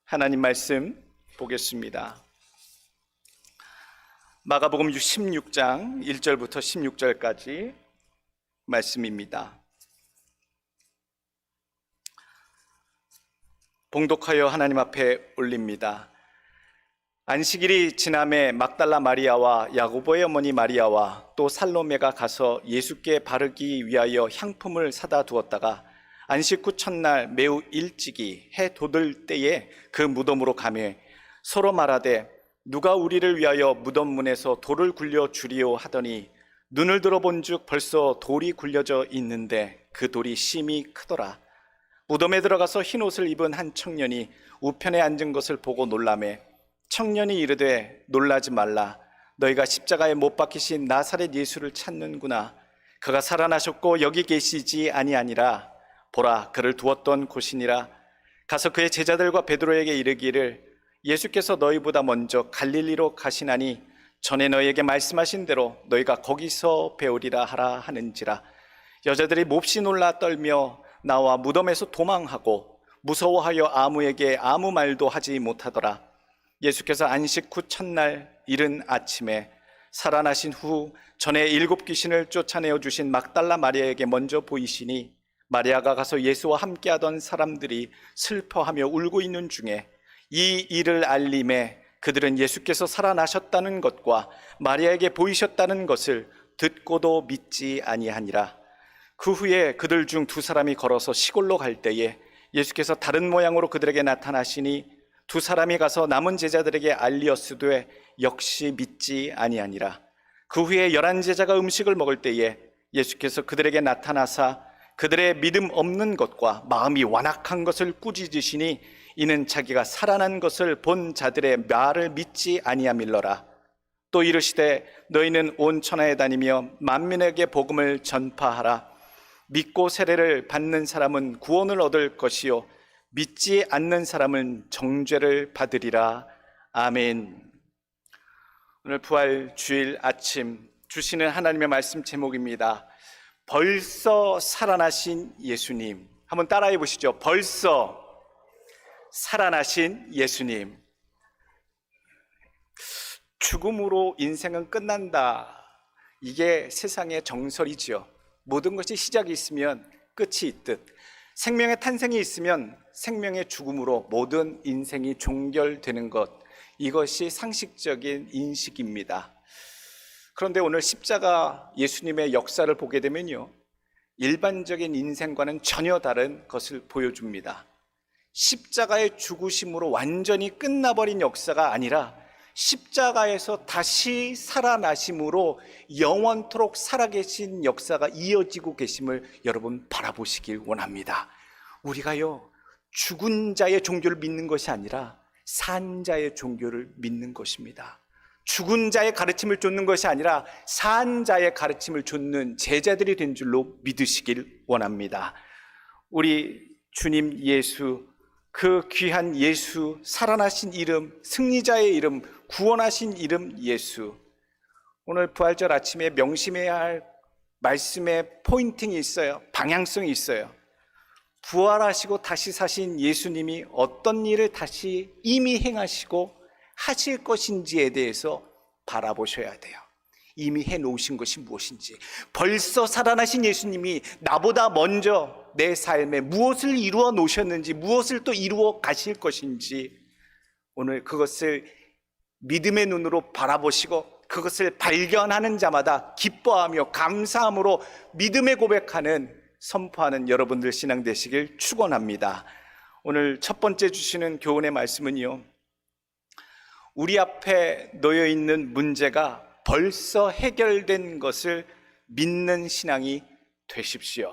하나님 말씀 보겠습니다. 마가복음 16장 1절부터 16절까지 말씀입니다. 봉독하여 하나님 앞에 올립니다. 안식일이 지남에 막달라 마리아와 야고보의 어머니 마리아와 또 살로메가 가서 예수께 바르기 위하여 향품을 사다 두었다가 안식 후 첫날 매우 일찍이 해 돋을 때에 그 무덤으로 가매 서로 말하되 누가 우리를 위하여 무덤 문에서 돌을 굴려 주리오 하더니 눈을 들어본즉 벌써 돌이 굴려져 있는데 그 돌이 심히 크더라. 무덤에 들어가서 흰 옷을 입은 한 청년이 우편에 앉은 것을 보고 놀라매 청년이 이르되 놀라지 말라. 너희가 십자가에 못 박히신 나사렛 예수를 찾는구나. 그가 살아나셨고 여기 계시지 아니하니라. 보라, 그를 두었던 곳이니라. 가서 그의 제자들과 베드로에게 이르기를 예수께서 너희보다 먼저 갈릴리로 가시나니 전에 너희에게 말씀하신 대로 너희가 거기서 배우리라 하라 하는지라. 여자들이 몹시 놀라 떨며 나와 무덤에서 도망하고 무서워하여 아무에게 아무 말도 하지 못하더라. 예수께서 안식 후 첫날 이른 아침에 살아나신 후 전에 7 귀신을 쫓아내어 주신 막달라 마리아에게 먼저 보이시니 마리아가 가서 예수와 함께하던 사람들이 슬퍼하며 울고 있는 중에 이 일을 알림에 그들은 예수께서 살아나셨다는 것과 마리아에게 보이셨다는 것을 듣고도 믿지 아니하니라. 그 후에 그들 중 2사람이 걸어서 시골로 갈 때에 예수께서 다른 모양으로 그들에게 나타나시니 2사람이 가서 남은 제자들에게 알리었으되 역시 믿지 아니하니라. 그 후에 11 제자가 음식을 먹을 때에 예수께서 그들에게 나타나사 그들의 믿음 없는 것과 마음이 완악한 것을 꾸짖으시니 이는 자기가 살아난 것을 본 자들의 말을 믿지 아니함일러라. 또 이르시되 너희는 온 천하에 다니며 만민에게 복음을 전파하라. 믿고 세례를 받는 사람은 구원을 얻을 것이요 믿지 않는 사람은 정죄를 받으리라. 아멘. 오늘 부활 주일 아침 주시는 하나님의 말씀 제목입니다. 벌써 살아나신 예수님. 한번 따라해 보시죠. 벌써 살아나신 예수님. 죽음으로 인생은 끝난다. 이게 세상의 정설이지요. 모든 것이 시작이 있으면 끝이 있듯 생명의 탄생이 있으면 생명의 죽음으로 모든 인생이 종결되는 것, 이것이 상식적인 인식입니다. 그런데 오늘 십자가 예수님의 역사를 보게 되면요, 일반적인 인생과는 전혀 다른 것을 보여줍니다. 십자가의 죽으심으로 완전히 끝나버린 역사가 아니라 십자가에서 다시 살아나심으로 영원토록 살아계신 역사가 이어지고 계심을 여러분 바라보시길 원합니다. 우리가요, 죽은 자의 종교를 믿는 것이 아니라 산 자의 종교를 믿는 것입니다. 죽은 자의 가르침을 좇는 것이 아니라 산 자의 가르침을 좇는 제자들이 된 줄로 믿으시길 원합니다. 우리 주님 예수, 그 귀한 예수, 살아나신 이름, 승리자의 이름, 구원하신 이름 예수. 오늘 부활절 아침에 명심해야 할 말씀의 포인팅이 있어요. 방향성이 있어요. 부활하시고 다시 사신 예수님이 어떤 일을 다시 이미 행하시고 하실 것인지에 대해서 바라보셔야 돼요. 이미 해놓으신 것이 무엇인지, 벌써 살아나신 예수님이 나보다 먼저 내 삶에 무엇을 이루어 놓으셨는지, 무엇을 또 이루어 가실 것인지, 오늘 그것을 믿음의 눈으로 바라보시고 그것을 발견하는 자마다 기뻐하며 감사함으로 믿음의 고백하는, 선포하는 여러분들 신앙 되시길 축원합니다. 오늘 첫 번째 주시는 교훈의 말씀은요, 우리 앞에 놓여 있는 문제가 벌써 해결된 것을 믿는 신앙이 되십시오.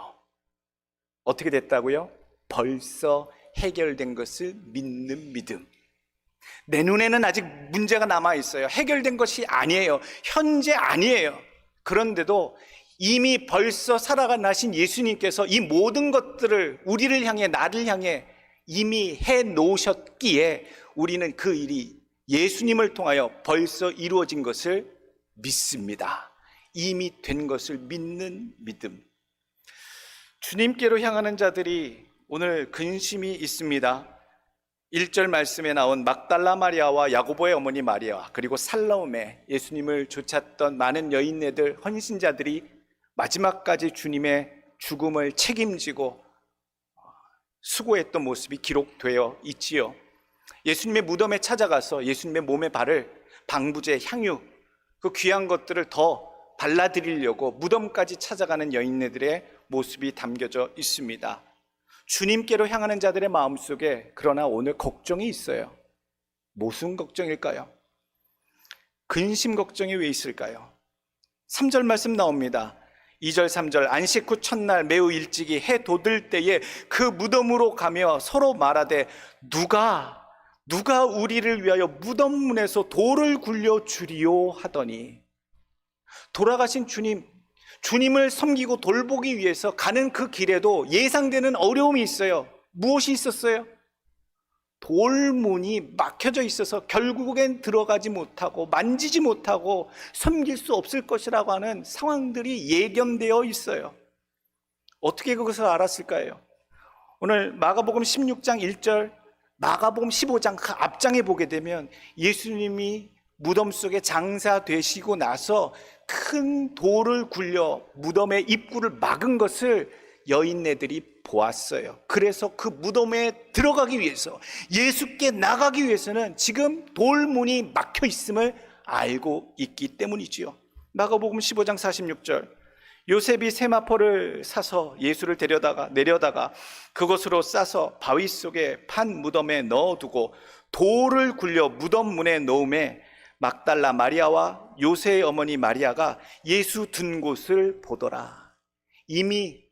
어떻게 됐다고요? 벌써 해결된 것을 믿는 믿음. 내 눈에는 아직 문제가 남아있어요. 해결된 것이 아니에요. 현재 아니에요. 그런데도 이미 벌써 살아나신 예수님께서 이 모든 것들을 우리를 향해, 나를 향해 이미 해놓으셨기에 우리는 그 일이 예수님을 통하여 벌써 이루어진 것을 믿습니다. 이미 된 것을 믿는 믿음. 주님께로 향하는 자들이 오늘 근심이 있습니다. 1절 말씀에 나온 막달라 마리아와 야고보의 어머니 마리아, 그리고 살로메, 예수님을 좇았던 많은 여인네들, 헌신자들이 마지막까지 주님의 죽음을 책임지고 수고했던 모습이 기록되어 있지요. 예수님의 무덤에 찾아가서 예수님의 몸에 바를 방부제, 향유, 그 귀한 것들을 더 발라드리려고 무덤까지 찾아가는 여인네들의 모습이 담겨져 있습니다. 주님께로 향하는 자들의 마음속에 그러나 오늘 걱정이 있어요. 무슨 걱정일까요? 근심 걱정이 왜 있을까요? 3절 말씀 나옵니다. 2절 3절 안식 후 첫날 매우 일찍이 해 돋을 때에 그 무덤으로 가며 서로 말하되 누가 우리를 위하여 무덤 문에서 돌을 굴려 주리요 하더니, 돌아가신 주님을 섬기고 돌보기 위해서 가는 그 길에도 예상되는 어려움이 있어요. 무엇이 있었어요? 돌문이 막혀져 있어서 결국엔 들어가지 못하고 만지지 못하고 섬길 수 없을 것이라고 하는 상황들이 예견되어 있어요. 어떻게 그것을 알았을까요? 오늘 마가복음 16장 1절, 마가복음 15장 그 앞장에 보게 되면 예수님이 무덤 속에 장사되시고 나서 큰 돌을 굴려 무덤의 입구를 막은 것을 여인네들이 보았어요. 그래서 그 무덤에 들어가기 위해서, 예수께 나가기 위해서는 지금 돌문이 막혀 있음을 알고 있기 때문이지요. 마가복음 15장 46절 요셉이 세마포를 사서 예수를 내려다가 그것으로 싸서 바위 속에 판 무덤에 넣어두고 돌을 굴려 무덤 문에 넣음에 막달라 마리아와 요새의 어머니 마리아가 예수 둔 곳을 보더라. 이미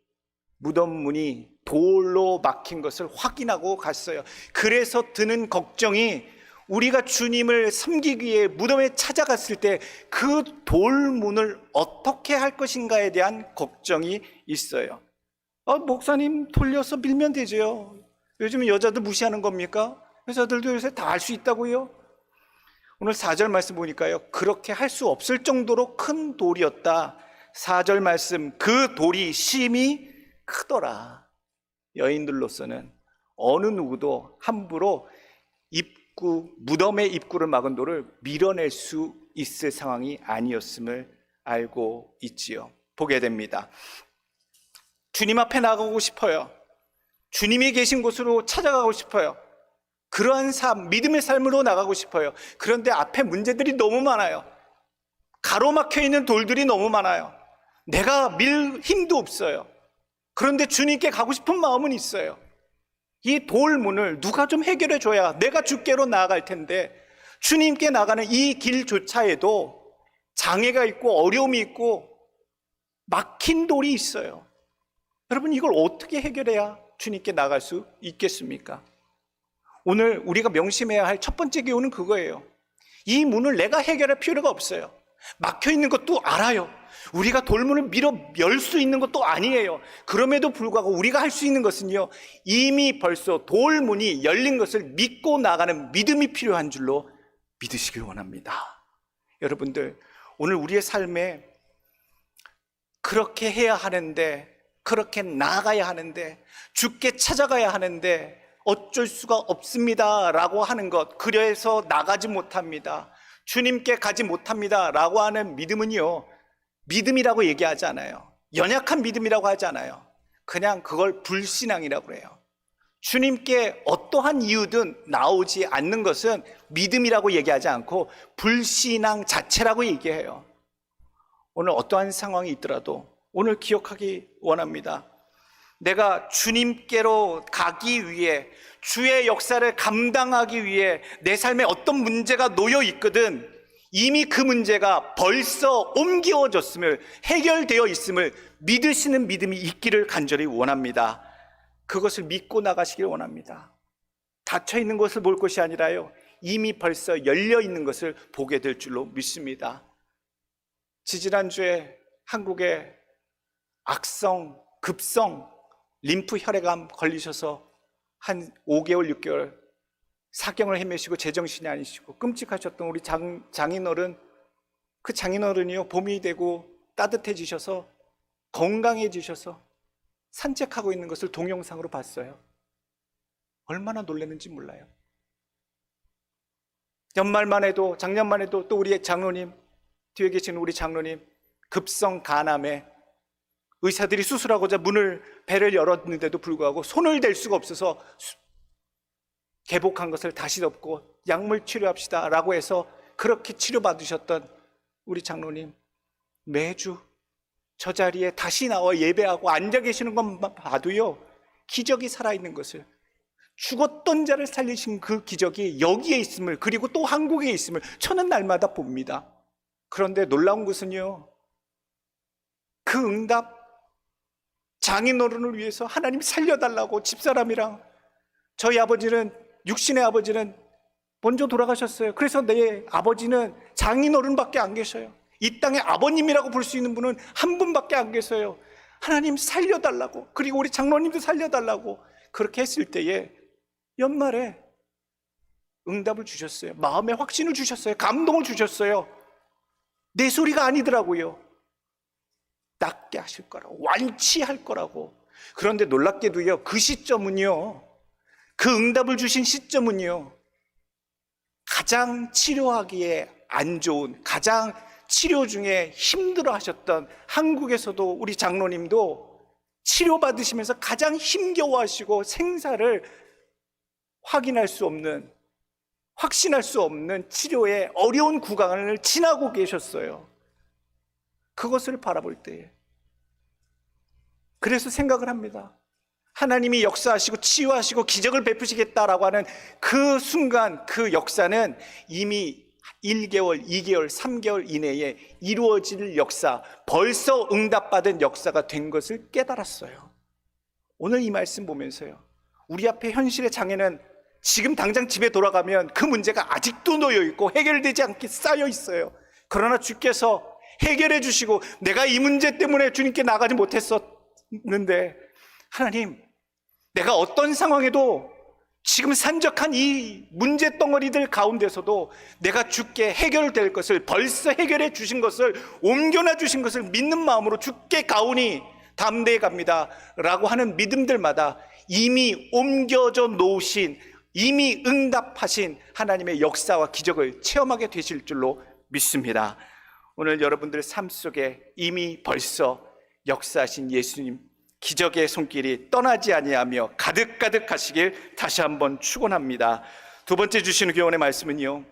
무덤 문이 돌로 막힌 것을 확인하고 갔어요. 그래서 드는 걱정이, 우리가 주님을 섬기기 위해 무덤에 찾아갔을 때 그 돌문을 어떻게 할 것인가에 대한 걱정이 있어요. 목사님 돌려서 밀면 되죠. 요즘은 여자들 무시하는 겁니까? 여자들도 요새 다 할 수 있다고요? 오늘 4절 말씀 보니까요, 그렇게 할 수 없을 정도로 큰 돌이었다. 4절 말씀, 그 돌이 심히 크더라. 여인들로서는 어느 누구도 함부로 무덤의 입구를 막은 돌을 밀어낼 수 있을 상황이 아니었음을 알고 있지요. 보게 됩니다. 주님 앞에 나가고 싶어요. 주님이 계신 곳으로 찾아가고 싶어요. 그러한 믿음의 삶으로 나가고 싶어요. 그런데 앞에 문제들이 너무 많아요. 가로막혀 있는 돌들이 너무 많아요. 내가 밀 힘도 없어요. 그런데 주님께 가고 싶은 마음은 있어요. 이 돌문을 누가 좀 해결해 줘야 내가 주께로 나아갈 텐데, 주님께 나가는 이 길조차에도 장애가 있고 어려움이 있고 막힌 돌이 있어요. 여러분, 이걸 어떻게 해결해야 주님께 나갈 수 있겠습니까? 오늘 우리가 명심해야 할 첫 번째 교훈은 그거예요. 이 문을 내가 해결할 필요가 없어요. 막혀 있는 것도 알아요. 우리가 돌문을 밀어 열 수 있는 것도 아니에요. 그럼에도 불구하고 우리가 할 수 있는 것은요, 이미 벌써 돌문이 열린 것을 믿고 나가는 믿음이 필요한 줄로 믿으시길 원합니다. 여러분들, 오늘 우리의 삶에 그렇게 해야 하는데, 그렇게 나아가야 하는데, 주께 찾아가야 하는데 어쩔 수가 없습니다 라고 하는 것, 그래서 나가지 못합니다, 주님께 가지 못합니다 라고 하는 믿음은요, 믿음이라고 얘기하지 않아요. 연약한 믿음이라고 하지 않아요. 그냥 그걸 불신앙이라고 해요. 주님께 어떠한 이유든 나오지 않는 것은 믿음이라고 얘기하지 않고 불신앙 자체라고 얘기해요. 오늘 어떠한 상황이 있더라도 오늘 기억하기 원합니다. 내가 주님께로 가기 위해, 주의 역사를 감당하기 위해 내 삶에 어떤 문제가 놓여 있거든 이미 그 문제가 벌써 옮겨졌음을, 해결되어 있음을 믿으시는 믿음이 있기를 간절히 원합니다. 그것을 믿고 나가시길 원합니다. 닫혀 있는 것을 볼 것이 아니라요, 이미 벌써 열려 있는 것을 보게 될 줄로 믿습니다. 지지난주에 한국에 악성, 급성 림프 혈액암 걸리셔서 한 5개월, 6개월 사경을 헤매시고 제정신이 아니시고 끔찍하셨던 우리 장인어른, 그 장인어른이요, 봄이 되고 따뜻해지셔서 건강해지셔서 산책하고 있는 것을 동영상으로 봤어요. 얼마나 놀랐는지 몰라요. 연말만 해도, 작년만 해도 또 우리의 장로님, 뒤에 계신 우리 장로님 급성 간암에 의사들이 수술하고자 배를 열었는데도 불구하고 손을 댈 수가 없어서 개복한 것을 다시 덮고 약물 치료합시다 라고 해서 그렇게 치료받으셨던 우리 장로님, 매주 저 자리에 다시 나와 예배하고 앉아 계시는 것만 봐도요, 기적이 살아있는 것을, 죽었던 자를 살리신 그 기적이 여기에 있음을, 그리고 또 한국에 있음을 저는 날마다 봅니다. 그런데 놀라운 것은요, 그 응답, 장인어른을 위해서 하나님 살려달라고 집사람이랑, 저희 아버지는, 육신의 아버지는 먼저 돌아가셨어요. 그래서 내 아버지는 장인어른밖에 안 계셔요. 이 땅에 아버님이라고 볼 수 있는 분은 한 분밖에 안 계세요. 하나님 살려달라고, 그리고 우리 장로님도 살려달라고 그렇게 했을 때에 연말에 응답을 주셨어요. 마음의 확신을 주셨어요. 감동을 주셨어요. 내 소리가 아니더라고요. 낫게 하실 거라고, 완치할 거라고. 그런데 놀랍게도요, 그 시점은요, 그 응답을 주신 시점은요, 가장 치료하기에 안 좋은, 가장 치료 중에 힘들어 하셨던 한국에서도 우리 장로님도 치료받으시면서 가장 힘겨워하시고 생사를 확인할 수 없는, 확신할 수 없는 치료의 어려운 구간을 지나고 계셨어요. 그것을 바라볼 때에 그래서 생각을 합니다. 하나님이 역사하시고 치유하시고 기적을 베푸시겠다라고 하는 그 순간, 그 역사는 이미 1개월, 2개월, 3개월 이내에 이루어질 역사, 벌써 응답받은 역사가 된 것을 깨달았어요. 오늘 이 말씀 보면서요, 우리 앞에 현실의 장애는 지금 당장 집에 돌아가면 그 문제가 아직도 놓여 있고 해결되지 않게 쌓여 있어요. 그러나 주께서 해결해 주시고, 내가 이 문제 때문에 주님께 나가지 못했었는데, 하나님, 내가 어떤 상황에도 지금 산적한 이 문제 덩어리들 가운데서도 내가 주께 해결될 것을, 벌써 해결해 주신 것을, 옮겨놔 주신 것을 믿는 마음으로 주께 가오니 담대히 갑니다 라고 하는 믿음들마다 이미 옮겨져 놓으신, 이미 응답하신 하나님의 역사와 기적을 체험하게 되실 줄로 믿습니다. 오늘 여러분들 삶 속에 이미 벌써 역사하신 예수님 기적의 손길이 떠나지 아니하며 가득가득 하시길 다시 한번 축원합니다. 두 번째 주시는 교훈의 말씀은요,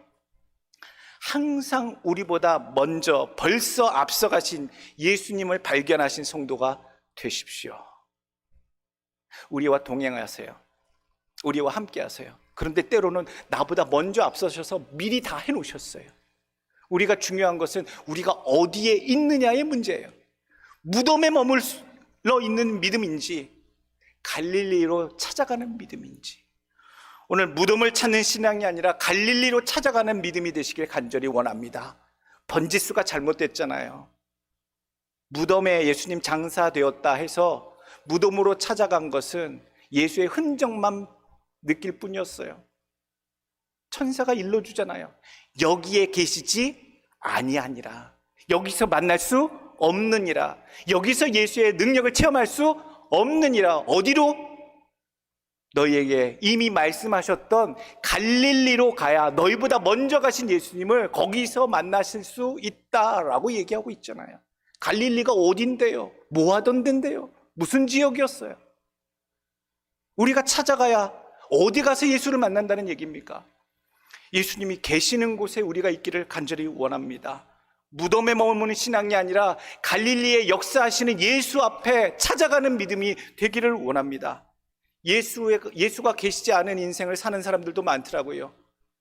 항상 우리보다 먼저 벌써 앞서가신 예수님을 발견하신 성도가 되십시오. 우리와 동행하세요. 우리와 함께 하세요. 그런데 때로는 나보다 먼저 앞서셔서 미리 다 해놓으셨어요. 우리가 중요한 것은 우리가 어디에 있느냐의 문제예요. 무덤에 머물러 있는 믿음인지 갈릴리로 찾아가는 믿음인지, 오늘 무덤을 찾는 신앙이 아니라 갈릴리로 찾아가는 믿음이 되시길 간절히 원합니다. 번지수가 잘못됐잖아요. 무덤에 예수님 장사되었다 해서 무덤으로 찾아간 것은 예수의 흔적만 느낄 뿐이었어요. 천사가 일러주잖아요. 여기에 계시지 아니하니라. 여기서 만날 수 없느니라. 여기서 예수의 능력을 체험할 수 없느니라. 어디로? 너희에게 이미 말씀하셨던 갈릴리로 가야 너희보다 먼저 가신 예수님을 거기서 만나실 수 있다라고 얘기하고 있잖아요. 갈릴리가 어딘데요? 뭐 하던 데인데요? 무슨 지역이었어요? 우리가 찾아가야 어디 가서 예수를 만난다는 얘기입니까? 예수님이 계시는 곳에 우리가 있기를 간절히 원합니다. 무덤에 머무는 신앙이 아니라 갈릴리에 역사하시는 예수 앞에 찾아가는 믿음이 되기를 원합니다. 예수가 계시지 않은 인생을 사는 사람들도 많더라고요.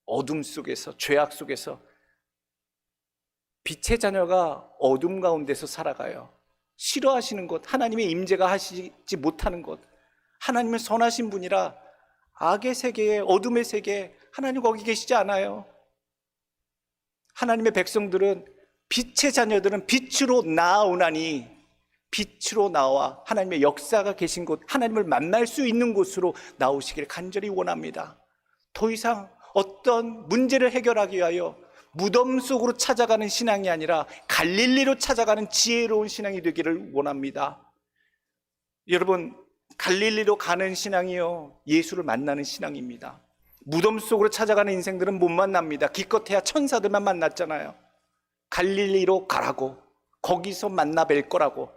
어둠 속에서, 죄악 속에서. 빛의 자녀가 어둠 가운데서 살아가요. 싫어하시는 것, 하나님의 임재가 하시지 못하는 것. 하나님은 선하신 분이라 악의 세계에, 어둠의 세계에 하나님 거기 계시지 않아요. 하나님의 백성들은, 빛의 자녀들은 빛으로 나아오나니, 빛으로 나와 하나님의 역사가 계신 곳, 하나님을 만날 수 있는 곳으로 나오시기를 간절히 원합니다. 더 이상 어떤 문제를 해결하기 위하여 무덤 속으로 찾아가는 신앙이 아니라 갈릴리로 찾아가는 지혜로운 신앙이 되기를 원합니다. 여러분, 갈릴리로 가는 신앙이요, 예수를 만나는 신앙입니다. 무덤 속으로 찾아가는 인생들은 못 만납니다. 기껏해야 천사들만 만났잖아요. 갈릴리로 가라고, 거기서 만나 뵐 거라고.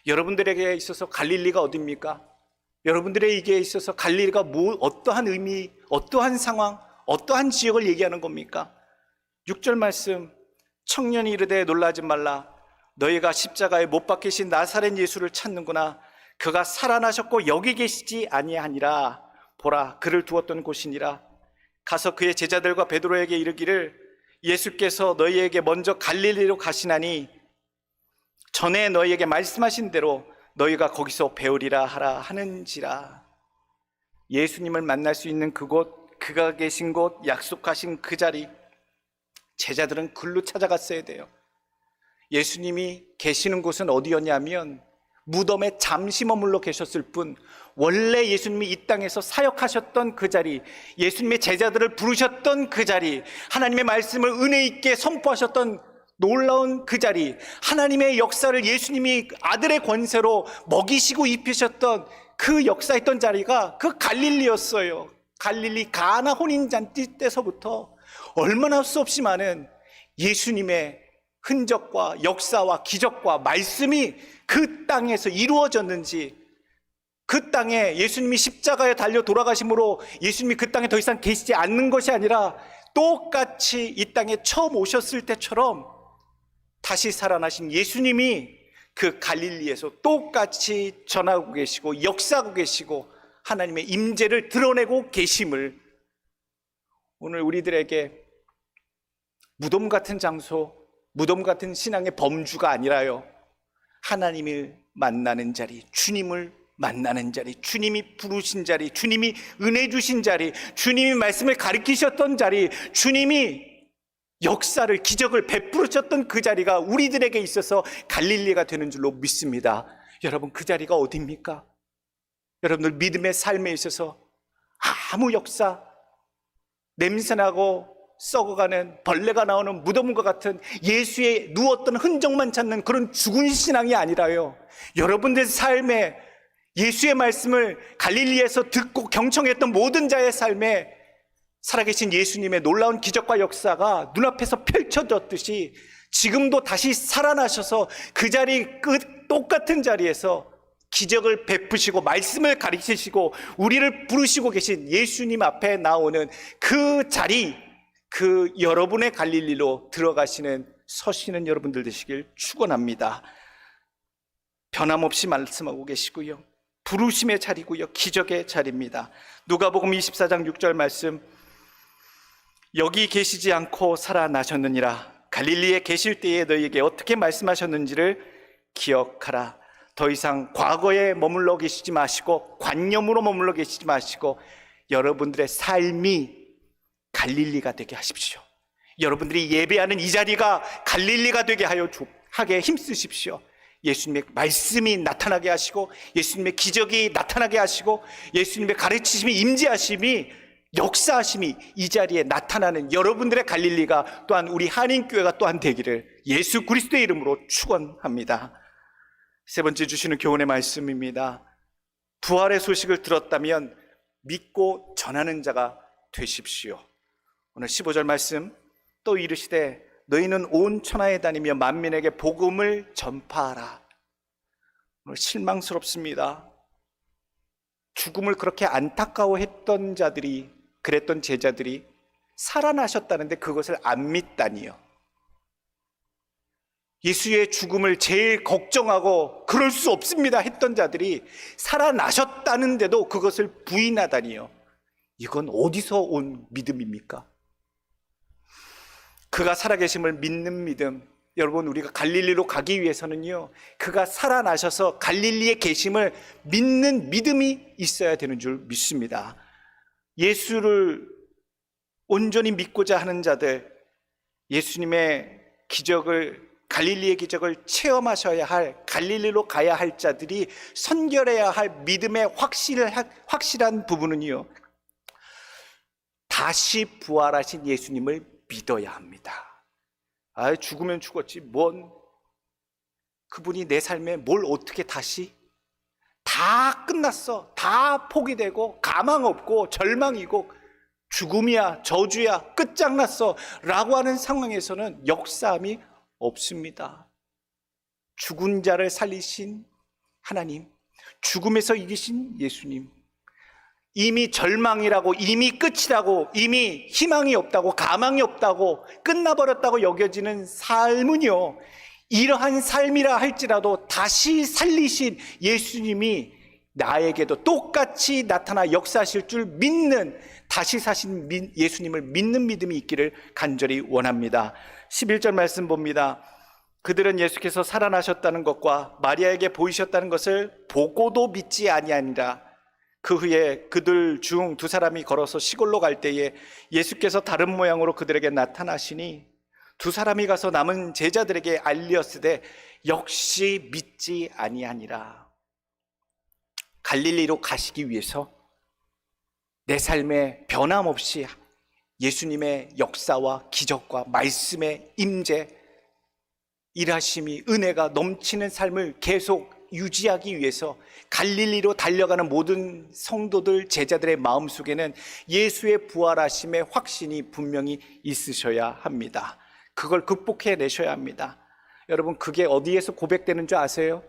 여러분들에게 있어서 갈릴리가 어디입니까? 여러분들에게 있어서 갈릴리가 어떠한 의미, 어떠한 상황, 어떠한 지역을 얘기하는 겁니까? 6절 말씀, 청년이 이르되 놀라지 말라. 너희가 십자가에 못 박히신 나사렛 예수를 찾는구나. 그가 살아나셨고 여기 계시지 아니하니라. 보라, 그를 두었던 곳이니라. 가서 그의 제자들과 베드로에게 이르기를 예수께서 너희에게 먼저 갈릴리로 가시나니 전에 너희에게 말씀하신 대로 너희가 거기서 배우리라 하라 하는지라. 예수님을 만날 수 있는 그곳, 그가 계신 곳, 약속하신 그 자리, 제자들은 글로 찾아갔어야 돼요. 예수님이 계시는 곳은 어디였냐면 무덤에 잠시 머물러 계셨을 뿐, 원래 예수님이 이 땅에서 사역하셨던 그 자리, 예수님의 제자들을 부르셨던 그 자리, 하나님의 말씀을 은혜 있게 선포하셨던 놀라운 그 자리, 하나님의 역사를 예수님이 아들의 권세로 먹이시고 입히셨던 그 역사했던 자리가 그 갈릴리였어요. 갈릴리 가나 혼인잔치 때서부터 얼마나 수없이 많은 예수님의 흔적과 역사와 기적과 말씀이 그 땅에서 이루어졌는지, 그 땅에 예수님이 십자가에 달려 돌아가심으로 예수님이 그 땅에 더 이상 계시지 않는 것이 아니라 똑같이 이 땅에 처음 오셨을 때처럼 다시 살아나신 예수님이 그 갈릴리에서 똑같이 전하고 계시고 역사하고 계시고 하나님의 임재를 드러내고 계심을 오늘 우리들에게 무덤 같은 장소, 무덤 같은 신앙의 범주가 아니라요, 하나님을 만나는 자리, 주님을 만나는 자리, 주님이 부르신 자리, 주님이 은혜 주신 자리, 주님이 말씀을 가르치셨던 자리, 주님이 역사를, 기적을 베풀으셨던 그 자리가 우리들에게 있어서 갈릴리가 되는 줄로 믿습니다. 여러분, 그 자리가 어디입니까? 여러분들 믿음의 삶에 있어서 아무 역사, 냄새나고 썩어가는 벌레가 나오는 무덤과 같은 예수의 누웠던 흔적만 찾는 그런 죽은 신앙이 아니라요, 여러분들 삶에 예수의 말씀을 갈릴리에서 듣고 경청했던 모든 자의 삶에 살아계신 예수님의 놀라운 기적과 역사가 눈앞에서 펼쳐졌듯이 지금도 다시 살아나셔서 그 자리, 그 똑같은 자리에서 기적을 베푸시고 말씀을 가르치시고 우리를 부르시고 계신 예수님 앞에 나오는 그 자리, 그 여러분의 갈릴리로 들어가시는, 서시는 여러분들 되시길 축원합니다. 변함없이 말씀하고 계시고요, 부르심의 자리고요, 기적의 자리입니다. 누가복음 24장 6절 말씀, 여기 계시지 않고 살아나셨느니라. 갈릴리에 계실 때에 너희에게 어떻게 말씀하셨는지를 기억하라. 더 이상 과거에 머물러 계시지 마시고 관념으로 머물러 계시지 마시고 여러분들의 삶이 갈릴리가 되게 하십시오. 여러분들이 예배하는 이 자리가 갈릴리가 되게 하게 힘쓰십시오. 예수님의 말씀이 나타나게 하시고 예수님의 기적이 나타나게 하시고 예수님의 가르치심이, 임재하심이, 역사하심이 이 자리에 나타나는 여러분들의 갈릴리가 또한 우리 한인교회가 또한 되기를 예수 그리스도의 이름으로 축원합니다. 세 번째 주시는 교훈의 말씀입니다. 부활의 소식을 들었다면 믿고 전하는 자가 되십시오. 오늘 15절 말씀, 또 이르시되 너희는 온 천하에 다니며 만민에게 복음을 전파하라. 오늘 실망스럽습니다. 죽음을 그렇게 안타까워했던 자들이, 그랬던 제자들이 살아나셨다는데 그것을 안 믿다니요. 예수의 죽음을 제일 걱정하고 그럴 수 없습니다 했던 자들이 살아나셨다는데도 그것을 부인하다니요. 이건 어디서 온 믿음입니까? 그가 살아계심을 믿는 믿음, 여러분, 우리가 갈릴리로 가기 위해서는요, 그가 살아나셔서 갈릴리에 계심을 믿는 믿음이 있어야 되는 줄 믿습니다. 예수를 온전히 믿고자 하는 자들, 예수님의 기적을, 갈릴리의 기적을 체험하셔야 할, 갈릴리로 가야 할 자들이 선결해야 할 믿음의 확실한 부분은요, 다시 부활하신 예수님을 믿어야 합니다. 죽으면 죽었지, 그분이 내 삶에 뭘 어떻게 다시, 다 끝났어. 다 포기되고 가망 없고 절망이고 죽음이야, 저주야, 끝장났어 라고 하는 상황에서는 역사함이 없습니다. 죽은 자를 살리신 하나님, 죽음에서 이기신 예수님, 이미 절망이라고, 이미 끝이라고, 이미 희망이 없다고, 가망이 없다고, 끝나버렸다고 여겨지는 삶은요, 이러한 삶이라 할지라도 다시 살리신 예수님이 나에게도 똑같이 나타나 역사하실 줄 믿는, 다시 사신 예수님을 믿는 믿음이 있기를 간절히 원합니다. 11절 말씀 봅니다. 그들은 예수께서 살아나셨다는 것과 마리아에게 보이셨다는 것을 보고도 믿지 아니하니라. 그 후에 그들 중 두 사람이 걸어서 시골로 갈 때에 예수께서 다른 모양으로 그들에게 나타나시니 두 사람이 가서 남은 제자들에게 알리었으되 역시 믿지 아니하니라. 갈릴리로 가시기 위해서 내 삶에 변함없이 예수님의 역사와 기적과 말씀의 임재, 일하심이, 은혜가 넘치는 삶을 계속 유지하기 위해서 갈릴리로 달려가는 모든 성도들, 제자들의 마음속에는 예수의 부활하심의 확신이 분명히 있으셔야 합니다. 그걸 극복해내셔야 합니다. 여러분, 그게 어디에서 고백되는 줄 아세요?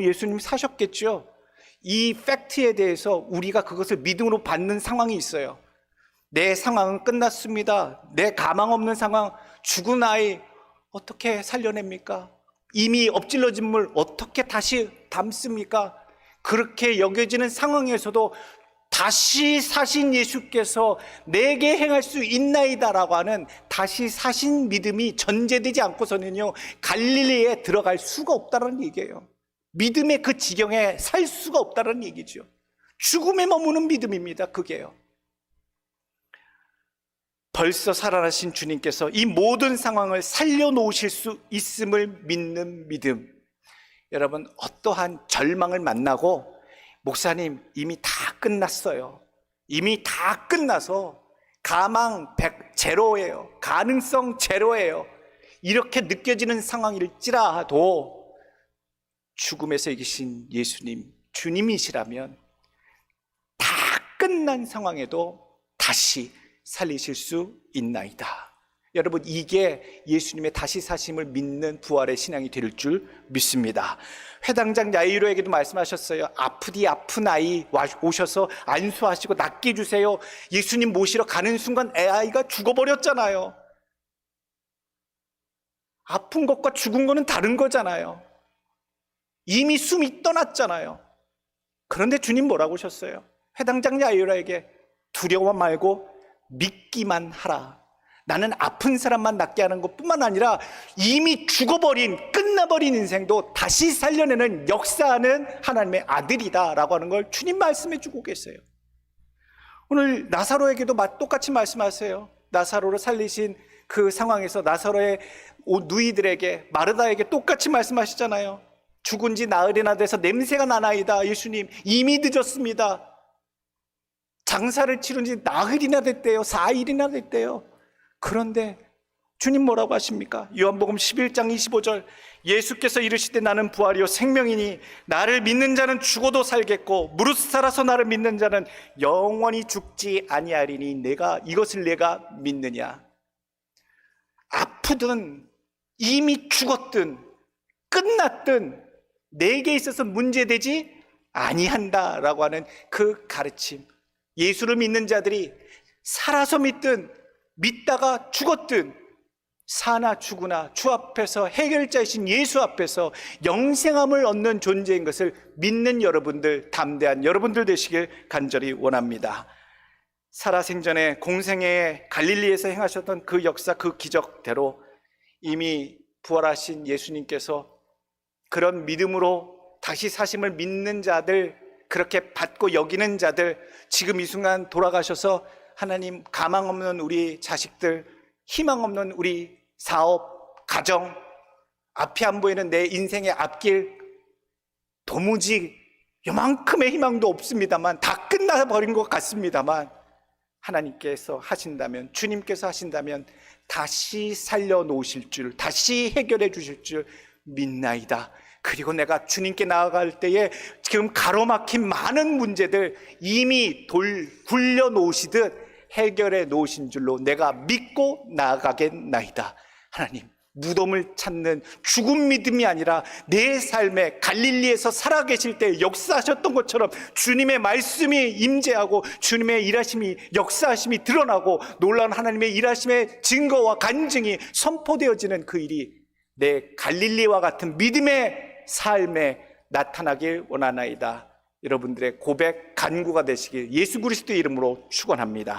예수님 사셨겠죠? 이 팩트에 대해서 우리가 그것을 믿음으로 받는 상황이 있어요. 내 상황은 끝났습니다. 내 가망 없는 상황, 죽은 아이 어떻게 살려냅니까? 이미 엎질러진 물 어떻게 다시 담습니까? 그렇게 여겨지는 상황에서도 다시 사신 예수께서 내게 행할 수 있나이다라고 하는 다시 사신 믿음이 전제되지 않고서는요, 갈릴리에 들어갈 수가 없다는 얘기예요. 믿음의 그 지경에 살 수가 없다는 얘기죠. 죽음에 머무는 믿음입니다. 그게요. 벌써 살아나신 주님께서 이 모든 상황을 살려놓으실 수 있음을 믿는 믿음. 여러분, 어떠한 절망을 만나고 목사님 이미 다 끝났어요, 이미 다 끝나서 가망 제로예요, 가능성 제로예요, 이렇게 느껴지는 상황일지라도 죽음에서 이기신 예수님, 주님이시라면 다 끝난 상황에도 다시 살리실 수 있나이다. 여러분, 이게 예수님의 다시 사심을 믿는 부활의 신앙이 될 줄 믿습니다. 회당장 야이로에게도 말씀하셨어요. 아프디 아픈 아이 오셔서 안수하시고 낫게 해주세요. 예수님 모시러 가는 순간 아이가 죽어버렸잖아요. 아픈 것과 죽은 거는 다른 거잖아요. 이미 숨이 떠났잖아요. 그런데 주님 뭐라고 하셨어요? 회당장 야이로에게 두려워 말고 믿기만 하라. 나는 아픈 사람만 낫게 하는 것뿐만 아니라 이미 죽어버린, 끝나버린 인생도 다시 살려내는, 역사하는 하나님의 아들이다라고 하는 걸 주님 말씀해 주고 계세요. 오늘 나사로에게도 똑같이 말씀하세요. 나사로를 살리신 그 상황에서 나사로의 누이들에게, 마르다에게 똑같이 말씀하시잖아요. 죽은 지 나흘이나 돼서 냄새가 나나이다. 예수님, 이미 늦었습니다. 장사를 치른 지 나흘이나 됐대요. 4일이나 됐대요. 그런데 주님 뭐라고 하십니까? 요한복음 11장 25절, 예수께서 이르시되 나는 부활이요 생명이니 나를 믿는 자는 죽어도 살겠고 무릇 살아서 나를 믿는 자는 영원히 죽지 아니하리니 이것을 내가 믿느냐. 아프든 이미 죽었든 끝났든 내게 있어서 문제되지 아니한다라고 하는 그 가르침, 예수를 믿는 자들이 살아서 믿든 믿다가 죽었든 사나 죽으나 주 앞에서 해결자이신 예수 앞에서 영생함을 얻는 존재인 것을 믿는 여러분들, 담대한 여러분들 되시길 간절히 원합니다. 살아생전에 공생애에 갈릴리에서 행하셨던 그 역사, 그 기적대로 이미 부활하신 예수님께서 그런 믿음으로 다시 사심을 믿는 자들, 그렇게 받고 여기는 자들, 지금 이 순간 돌아가셔서 하나님, 가망 없는 우리 자식들, 희망 없는 우리 사업, 가정, 앞이 안 보이는 내 인생의 앞길, 도무지 요만큼의 희망도 없습니다만, 다 끝나버린 것 같습니다만, 하나님께서 하신다면, 주님께서 하신다면 다시 살려놓으실 줄, 다시 해결해 주실 줄 믿나이다. 그리고 내가 주님께 나아갈 때에 지금 가로막힌 많은 문제들 이미 굴려 놓으시듯 해결해 놓으신 줄로 내가 믿고 나아가겠나이다. 하나님, 무덤을 찾는 죽은 믿음이 아니라 내 삶에 갈릴리에서 살아계실 때 역사하셨던 것처럼 주님의 말씀이 임재하고 주님의 일하심이, 역사하심이 드러나고 놀라운 하나님의 일하심의 증거와 간증이 선포되어지는 그 일이 내 갈릴리와 같은 믿음의 삶에 나타나길 원하나이다. 여러분들의 고백 간구가 되시길 예수 그리스도의 이름으로 축원합니다.